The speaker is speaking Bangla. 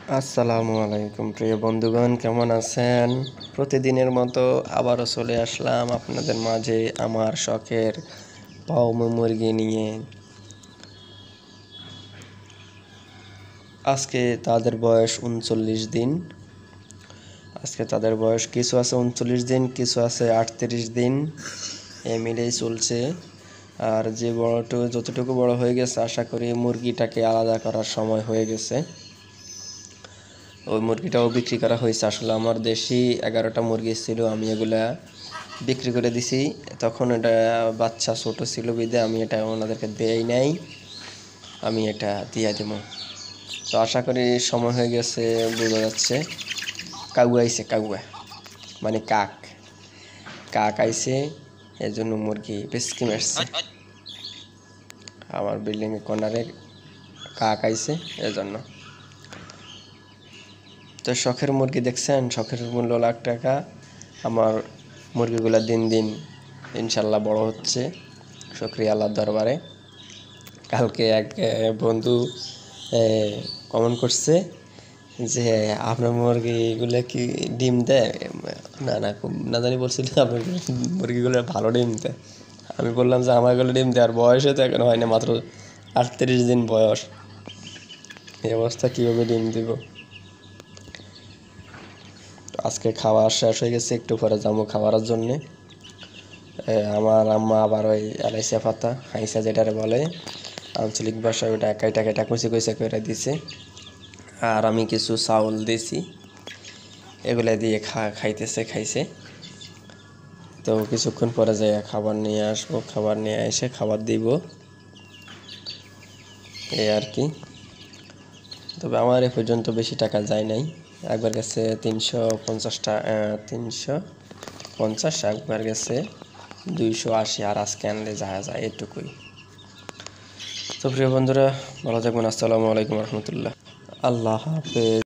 আসসালামু আলাইকুম প্রিয় বন্ধুগণ, কেমন আছেন? প্রতিদিনের মতো আবারও চলে আসলাম আপনাদের মাঝে আমার শখের পাউমা মুরগি নিয়ে। আজকে তাদের বয়স ৩৯ দিন। আজকে তাদের বয়স কিছু আছে ৩৯ দিন, কিছু আছে ৩৮ দিন, এ মিলেই চলছে। আর যে যতটুকু বড় হয়ে গেছে, আশা করি মুরগিটাকে আলাদা করার সময় হয়ে গেছে। ওই মুরগিটাও বিক্রি করা হয়েছে। আসলে আমার দেশি 11টা মুরগি ছিল, আমি এগুলা বিক্রি করে দিছি। তখন এটা বাচ্চা ছোট ছিল বিধে আমি এটা ওনাদেরকে দেই নাই, আমি এটা দিয়ে দেবো। তো আশা করি সময় হয়ে গেছে, বোঝা যাচ্ছে। কাউয়া আইছে, কাউয়া মানে কাক আইছে, এর জন্য মুরগি বেশকি মারছে। আমার বিল্ডিং এর কর্নারে কাক আইছে, এর জন্য। তো শখের মুরগি দেখছেন, শখের মূল্য ৳1,00,000। আমার মুরগিগুলো দিন দিন ইনশাল্লাহ বড় হচ্ছে, শুকরিয়া আল্লাহর দরবারে। কালকে এক বন্ধু কমেন্ট করছে যে আপনার মুরগিগুলো কি ডিম দেয়? না জানি বলছিল আপনার মুরগিগুলো ভালো ডিম দেয়। আমি বললাম যে আমারগুলো ডিম দেওয়ার বয়সে তো এখন হয় না, মাত্র 38 দিন বয়স। এই অবস্থা কীভাবে ডিম দিব? আজকে খাওয়া শেষ হয়ে গেছে, একটু পরে যাবো খাওয়ার জন্যে। আমার আম্মা আবার ওই এলাইচা পাতা হাইসা যেটারে বলে আঞ্চলিক ভাষায়, ওটা কাইটা কাইটা কুচি কুচি করে দিছে। আর আমি কিছু চাউল দিছি, এগুলা দিয়ে খাইছে। তো কিছুক্ষণ পরে যাই খাবার নিয়ে আসবো, খাবার নিয়ে এসে খাবার দিব, এই আর কি। তবে আমার এ পর্যন্ত বেশি টাকা যায় নাই। একবার গেছে 350, একবার গেছে 280, আর আজকে আনলে যায় এটুকুই। তো প্রিয় বন্ধুরা, ভালো থাকবেন। আসসালামু আলাইকুম রহমতুল্লাহ। আল্লাহ হাফেজ।